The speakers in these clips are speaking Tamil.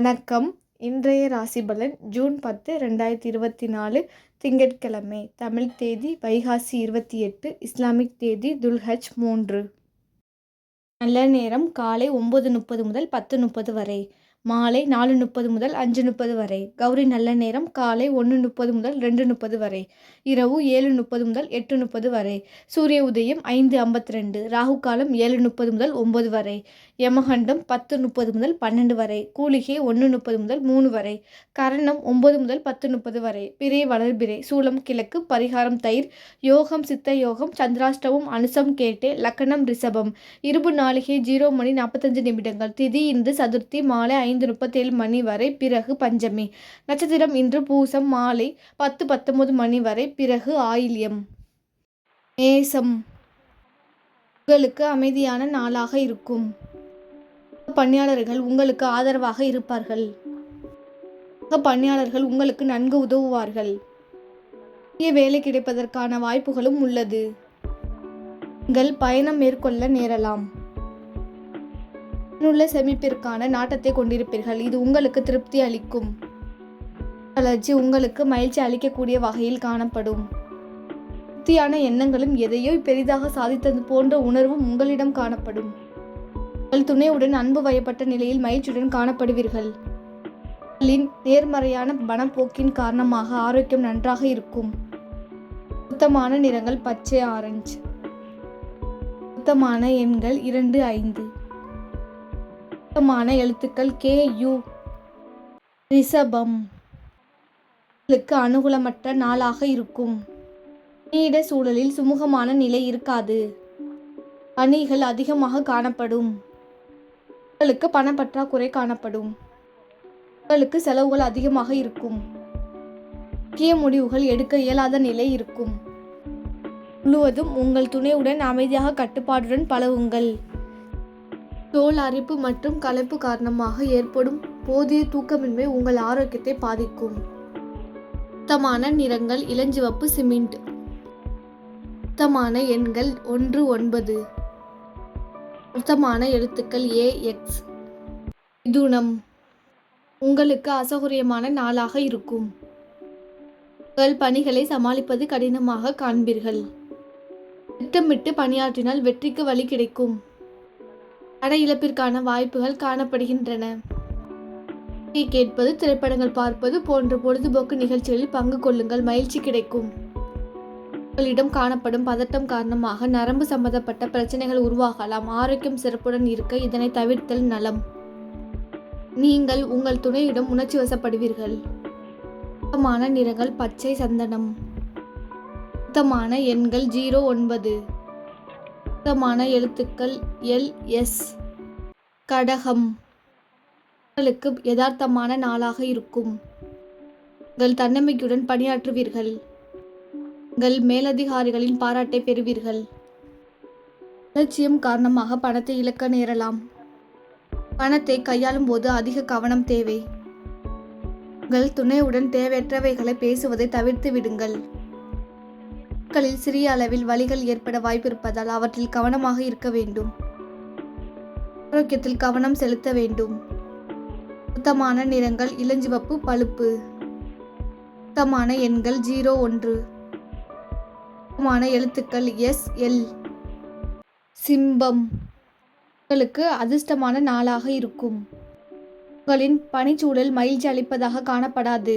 வணக்கம். இன்றைய ராசி பலன் ஜூன் 10, 2024 திங்கட்கிழமை. தமிழ் தேதி வைகாசி 28, இஸ்லாமிக் தேதி துல்ஹஜ் 3. நல்ல நேரம் காலை 9:30 முதல் 10:30 வரை, மாலை 4:30 முதல் 5:30 வரை. கௌரி நல்ல நேரம் காலை 1:30 முதல் 2:30 வரை, இரவு 7:30 முதல் 8:30 வரை. சூரிய உதயம் 5:52, ராகு காலம் 7:30 முதல் 9 வரை, யமகண்டம் 10:30 முதல் 12 வரை, கூலிகை 1:30 முதல் 3 வரை, கரணம் 9 முதல் 10:30 வரை. பிறை வளர்பிறை, சூலம் கிழக்கு, பரிகாரம் தயிர், யோகம் சித்த யோகம், சந்திராஷ்டமம் அனுசம் கேட்டே, லக்னம் ரிஷபம். இருபு நாளிகை 0:45, திதி இன்று சதுர்த்தி மாலை 5:37 வரை, பிறகு பஞ்சமி. நட்சத்திரம் இன்று பூசம் மாலை 10:19 வரை, பிறகு ஆயில்யம். மேசம், உங்களுக்கு அமைதியான நாளாக இருக்கும். பணியாளர்கள் உங்களுக்கு ஆதரவாக இருப்பார்கள். பணியாளர்கள் உங்களுக்கு நன்கு உதவுவார்கள். புதிய வேலை கிடைப்பதற்கான வாய்ப்புகளும் உள்ளது. நீங்கள் பயணம் மேற்கொள்ள நேரலாம். உள்ள சேமிப்பிற்கான நாட்டத்தை கொண்டிருப்பீர்கள். இது உங்களுக்கு திருப்தி அளிக்கும். வளர்ச்சி உங்களுக்கு மகிழ்ச்சி அளிக்கக்கூடிய வகையில் காணப்படும். திருப்தியான எண்ணங்களும் எதையோ பெரிதாக சாதித்தது போன்ற உணர்வும் உங்களிடம் காணப்படும். உங்கள் துணையுடன் அன்பு வயப்பட்ட நிலையில் மகிழ்ச்சியுடன் காணப்படுவீர்கள். நேர்மறையான மனப்போக்கின் காரணமாக ஆரோக்கியம் நன்றாக இருக்கும். சுத்தமான நிறங்கள் பச்சை, ஆரஞ்சு. சுத்தமான எண்கள் 2, 5. சுத்தமான எழுத்துக்கள் KU. ரிஷபம், உங்களுக்கு அனுகூலமற்ற நாளாக இருக்கும். பணியிட சூழலில் சுமூகமான நிலை இருக்காது. பணிகள் அதிகமாக காணப்படும். உங்களுக்கு பணப்பற்றாக்குறை காணப்படும். உங்களுக்கு செலவுகள் அதிகமாக இருக்கும். முக்கிய முடிவுகள் எடுக்க இயலாத நிலை இருக்கும். முழுவதும் உங்கள் துணையுடன் அமைதியாக கட்டுப்பாடுடன் பழகுங்கள். தோல் அரிப்பு மற்றும் களைப்பு காரணமாக ஏற்படும் போதிய தூக்கமின்மை உங்கள் ஆரோக்கியத்தை பாதிக்கும். சுத்தமான நிறங்கள் இளஞ்சிவப்பு, சிமெண்ட். சுத்தமான எண்கள் 1, 9. சுத்தமான எழுத்துக்கள் AX. மிதுனம், உங்களுக்கு அசௌகரியமான நாளாக இருக்கும். உங்கள் பணிகளை சமாளிப்பது கடினமாக காண்பீர்கள். திட்டமிட்டு பணியாற்றினால் வெற்றிக்கு வழி கிடைக்கும். தடை இழப்பிற்கான வாய்ப்புகள் காணப்படுகின்றன. கேட்பது, திரைப்படங்கள் பார்ப்பது போன்ற பொழுதுபோக்கு நிகழ்ச்சிகளில் பங்கு கொள்ளுங்கள். மகிழ்ச்சி கிடைக்கும். உங்களிடம் காணப்படும் பதட்டம் காரணமாக நரம்பு சம்பந்தப்பட்ட பிரச்சனைகள் உருவாகலாம். ஆரோக்கியம் சிறப்புடன் இருக்க இதனை தவிர்த்தல் நலம். நீங்கள் உங்கள் துணையிடம் உணர்ச்சி வசப்படுவீர்கள். சுத்தமான நிறங்கள் பச்சை, சந்தனம். சுத்தமான எண்கள் 0, 9. சுத்தமான எழுத்துக்கள் LS. கடகம், உங்களுக்கு யதார்த்தமான நாளாக இருக்கும். உங்கள் தன்னம்பிக்கையுடன் பணியாற்றுவீர்கள். உங்கள் மேலதிகாரிகளின் பாராட்டை பெறுவீர்கள். அலட்சியம் காரணமாக பணத்தை இழக்க நேரலாம். பணத்தை கையாளும் போது அதிக கவனம் தேவை. உங்கள் துணையுடன் தேவையற்றவைகளை பேசுவதை தவிர்த்து விடுங்கள். மக்களில் சிறிய அளவில் வலிகள் ஏற்பட வாய்ப்பிருப்பதால் அவற்றில் கவனமாக இருக்க வேண்டும். ஆரோக்கியத்தில் கவனம் செலுத்த வேண்டும். சுத்தமான நிறங்கள் இளஞ்சிவப்பு, பழுப்பு. சுத்தமான எண்கள் 0, 1. சுத்தமான எழுத்துக்கள் SL. சிம்பம், உங்களுக்கு அதிர்ஷ்டமான நாளாக இருக்கும். உங்களின் பணிச்சூழல் மகிழ்ச்சி அளிப்பதாக காணப்படாது.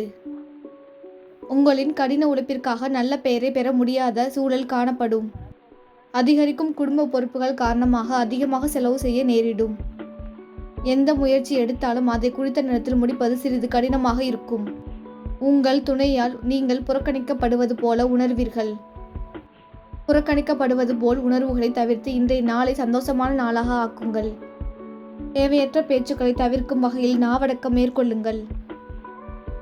உங்களின் கடின உழைப்பிற்காக நல்ல பெயரை பெற முடியாத சூழல் காணப்படும். அதிகரிக்கும் குடும்ப பொறுப்புகள் காரணமாக அதிகமாக செலவு செய்ய நேரிடும். எந்த முயற்சி எடுத்தாலும் அதை குறித்த நேரத்தில் முடிப்பது சிறிது கடினமாக இருக்கும். உங்கள் துணையால் நீங்கள் புறக்கணிக்கப்படுவது போல உணர்வீர்கள். புறக்கணிக்கப்படுவது போல் உணர்வுகளை தவிர்த்து இன்றைய நாளை சந்தோஷமான நாளாக ஆக்குங்கள். தேவையற்ற பேச்சுக்களை தவிர்க்கும் வகையில் நாவடக்கம் மேற்கொள்ளுங்கள்.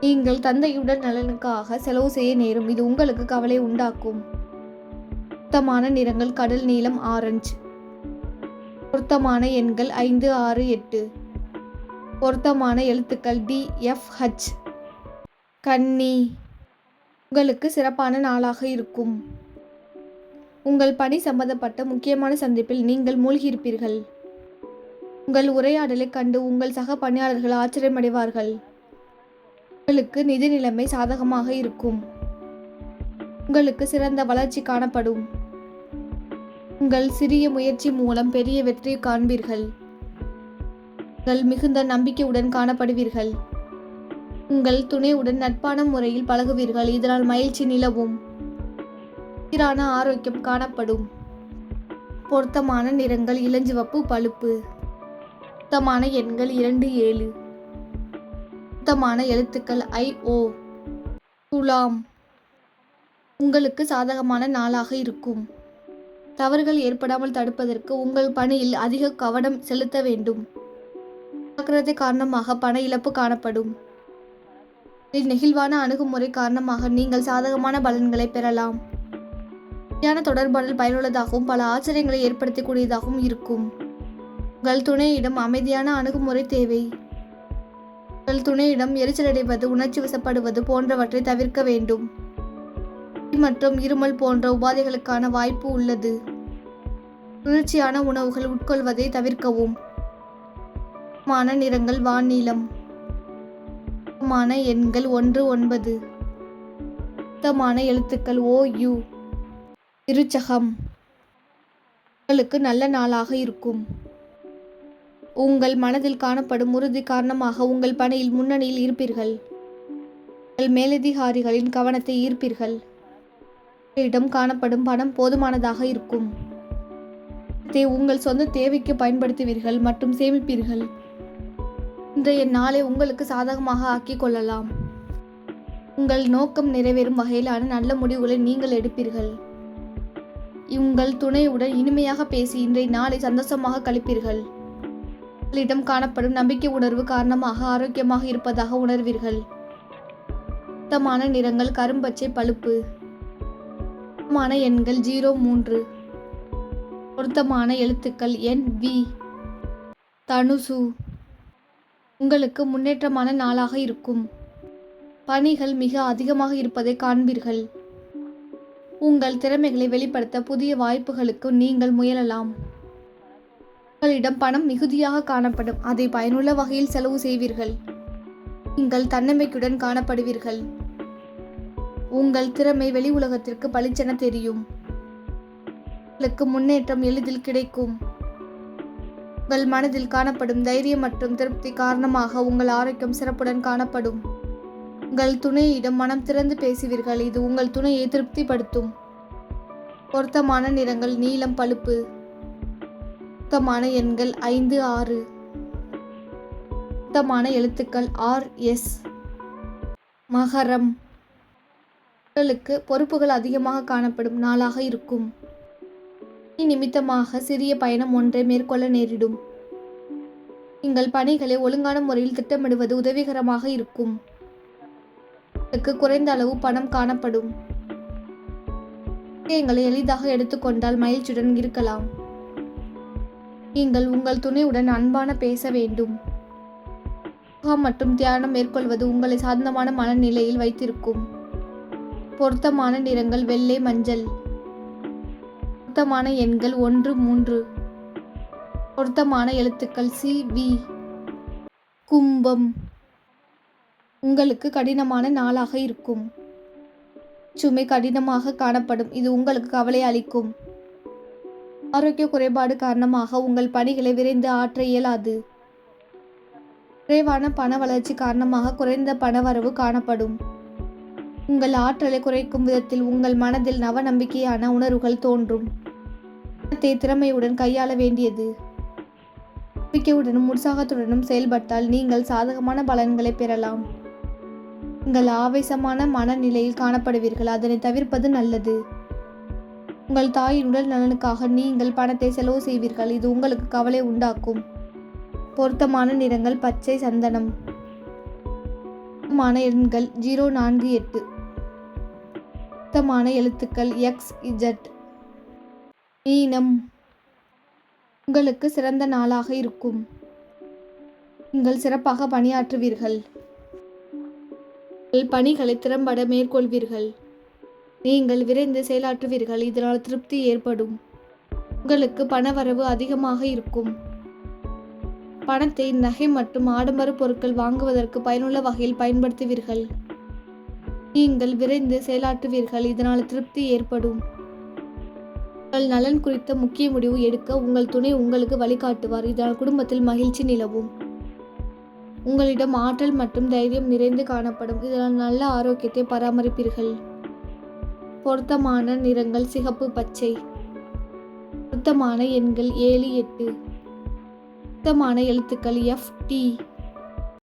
நீங்கள் தந்தையுடன் நலனுக்காக செலவு செய்ய நேரும். இது உங்களுக்கு கவலை உண்டாக்கும். பொருத்தமான நிறங்கள் கடல் நீலம், ஆரஞ்சு. பொருத்தமான எண்கள் 5, 6, 8. பொருத்தமான எழுத்துக்கள் DFH. கன்னி, உங்களுக்கு சிறப்பான நாளாக இருக்கும். உங்கள் பணி சம்பந்தப்பட்ட முக்கியமான சந்திப்பில் நீங்கள் மூழ்கியிருப்பீர்கள். உங்கள் உரையாடலை கண்டு உங்கள் சக பணியாளர்கள் ஆச்சரியமடைவார்கள். உங்களுக்கு நிதி நிலைமை சாதகமாக இருக்கும். உங்களுக்கு சிறந்த வளர்ச்சி காணப்படும். உங்கள் சிறிய முயற்சி மூலம் பெரிய வெற்றி காண்பீர்கள். உங்கள் மிகுந்த நம்பிக்கையுடன் காணப்படுவீர்கள். உங்கள் துணையுடன் நட்பான முறையில் பழகுவீர்கள். இதனால் மகிழ்ச்சி நிலவும். சீரான ஆரோக்கியம் காணப்படும். பொருத்தமான நிறங்கள் இளஞ்சிவப்பு, பழுப்பு. பொருத்தமான எண்கள் 2, 7. பொருத்தமான எழுத்துக்கள் I-O. துலாம். உங்களுக்கு சாதகமான நாளாக இருக்கும். தவறுகள் ஏற்படாமல் தடுப்பதற்கு உங்கள் பணியில் அதிக கவனம் செலுத்த வேண்டும். ஜாக்கிரதை காரணமாக பண இழப்பு காணப்படும். நெகிழ்வான அணுகுமுறை காரணமாக நீங்கள் சாதகமான பலன்களை பெறலாம். சரியான தொடர்பாடல் பயனுள்ளதாகவும் பல ஆச்சரியங்களை ஏற்படுத்தக்கூடியதாகவும் இருக்கும். உங்கள் துணையிடம் அமைதியான அணுகுமுறை தேவை. உங்கள் துணையிடம் எரிச்சலடைவது, உணர்ச்சி வசப்படுவது போன்றவற்றை தவிர்க்க வேண்டும். மற்றும் இருமல் போன்ற உபாதைகளுக்கான வாய்ப்பு உள்ளது. குளிர்ச்சியான உணவுகள் உட்கொள்வதை தவிர்க்கவும். நிறங்கள் வான்நீலம். எண்கள் 1, 9. சுத்தமான எழுத்துக்கள் OU. விருச்சகம். உங்களுக்கு நல்ல நாளாக இருக்கும். உங்கள் மனதில் காணப்படும் உறுதி காரணமாக உங்கள் பணியில் முன்னணியில் இருப்பீர்கள். உங்கள் மேலதிகாரிகளின் கவனத்தை ஈர்ப்பீர்கள். இடம் காணப்படும் பணம் போதுமானதாக இருக்கும். உங்கள் சொந்த தேவைக்கு பயன்படுத்துவீர்கள் மற்றும் சேமிப்பீர்கள். இன்றைய நாளை உங்களுக்கு சாதகமாக ஆக்கிக் கொள்ளலாம். உங்கள் நோக்கம் நிறைவேறும் வகையிலான நல்ல முடிவுகளை நீங்கள் எடுப்பீர்கள். உங்கள் துணையுடன் இனிமையாக பேசி இன்றைய நாளை சந்தோஷமாக கழிப்பீர்கள். உங்களிடம் காணப்படும் நம்பிக்கை உணர்வு காரணமாக ஆரோக்கியமாக இருப்பதாக உணர்வீர்கள். சுத்தமான நிறங்கள் கரும்பச்சை, பழுப்பு. பொருத்தமான எண்கள் 0, 3. பொருத்தமான எழுத்துக்கள் NV. தனுசு. உங்களுக்கு முன்னேற்றமான நாளாக இருக்கும். பணிகள் மிக அதிகமாக இருப்பதை காண்பீர்கள். உங்கள் திறமைகளை வெளிப்படுத்த புதிய வாய்ப்புகளுக்கு நீங்கள் முயலலாம். உங்களிடம் பணம் மிகுதியாக காணப்படும். அதை பயனுள்ள வகையில் செலவு செய்வீர்கள். நீங்கள் தன்னம்பிக்கையுடன் காணப்படுவீர்கள். உங்கள் திறமை வெளி உலகத்திற்கு பளிச்சென தெரியும். உங்களுக்கு முன்னேற்றம் எளிதில் கிடைக்கும். உங்கள் மனதில் காணப்படும் தைரியம் மற்றும் திருப்தி காரணமாக உங்கள் ஆரோக்கியம் சிறப்புடன் காணப்படும். உங்கள் துணையிடம் மனம் திறந்து பேசுவீர்கள். இது உங்கள் துணையை திருப்திப்படுத்தும். பொருத்தமான நிறங்கள் நீலம், பழுப்பு. பொருத்தமான எண்கள் 5, 6. பொருத்தமான எழுத்துக்கள் RS. மகரம். உங்களுக்கு பொறுப்புகள் அதிகமாக காணப்படும் நாளாக இருக்கும். நிமித்தமாக சிறிய பயணம் ஒன்றை மேற்கொள்ள நேரிடும். நீங்கள் பணிகளை ஒழுங்கான முறையில் திட்டமிடுவது உதவிகரமாக இருக்கும். உங்களுக்கு குறைந்த அளவு பணம் காணப்படும். விஷயங்களை எளிதாக எடுத்துக்கொண்டால் மகிழ்ச்சியுடன் இருக்கலாம். நீங்கள் உங்கள் துணையுடன் அன்பான பேச வேண்டும். யோகா மற்றும் தியானம் மேற்கொள்வது உங்களை சாந்தமான மனநிலையில் வைத்திருக்கும். பொருத்தமான நிறங்கள் வெள்ளை, மஞ்சள். பொருத்தமான எண்கள் 1, 3. பொருத்தமான எழுத்துக்கள் CV. கும்பம். உங்களுக்கு கடினமான நாளாக இருக்கும். சுமை கடினமாக காணப்படும். இது உங்களுக்கு கவலை அளிக்கும். ஆரோக்கிய குறைபாடு காரணமாக உங்கள் பணிகளை விரைந்து ஆற்ற இயலாது. குறைவான பண வளர்ச்சி காரணமாக குறைந்த பணவரவு காணப்படும். உங்கள் ஆற்றலை குறைக்கும் விதத்தில் உங்கள் மனதில் நம்பிக்கையான உணர்வுகள் தோன்றும். பணத்தை திறமையுடன் கையாள வேண்டியது. நம்பிக்கையுடனும் உற்சாகத்துடனும் செயல்பட்டால் நீங்கள் சாதகமான பலன்களை பெறலாம். நீங்கள் ஆவேசமான மனநிலையில் காணப்படுவீர்கள். அதனை தவிர்ப்பது நல்லது. உங்கள் தாயின் உடல் நலனுக்காக நீங்கள் பணத்தை செலவு செய்வீர்கள். இது உங்களுக்கு கவலை உண்டாக்கும். பொருத்தமான நிறங்கள் பச்சை, சந்தனம். பொருத்தமான எண்கள் 0, 4, 8. பொருத்தமான எழுத்துக்கள் XZ. மீனம். உங்களுக்கு சிறந்த நாளாக இருக்கும். நீங்கள் சிறப்பாக பணியாற்றுவீர்கள். உங்கள் பணிகளை திறம்பட மேற்கொள்வீர்கள். நீங்கள் விரைந்து செயலாற்றுவீர்கள். இதனால் திருப்தி ஏற்படும். உங்களுக்கு பணவரவு அதிகமாக இருக்கும். பணத்தை நகை மற்றும் ஆடம்பர பொருட்கள் வாங்குவதற்கு பயனுள்ள வகையில் பயன்படுத்துவீர்கள். நீங்கள் விரைந்து செயலாற்றுவீர்கள், இதனால் திருப்தி ஏற்படும். உங்கள் நலன் குறித்த முக்கிய முடிவு எடுக்க உங்கள் துணை உங்களுக்கு வழிகாட்டுவார், இதனால் குடும்பத்தில் மகிழ்ச்சி நிலவும். உங்களிடம் ஆற்றல் மற்றும் தைரியம் நிறைந்து காணப்படும், இதனால் நல்ல ஆரோக்கியத்தை பராமரிப்பீர்கள். பொருத்தமான நிறங்கள் சிகப்பு, பச்சை. பொருத்தமான எண்கள் 7, 8. பொருத்தமான எழுத்துக்கள் FT.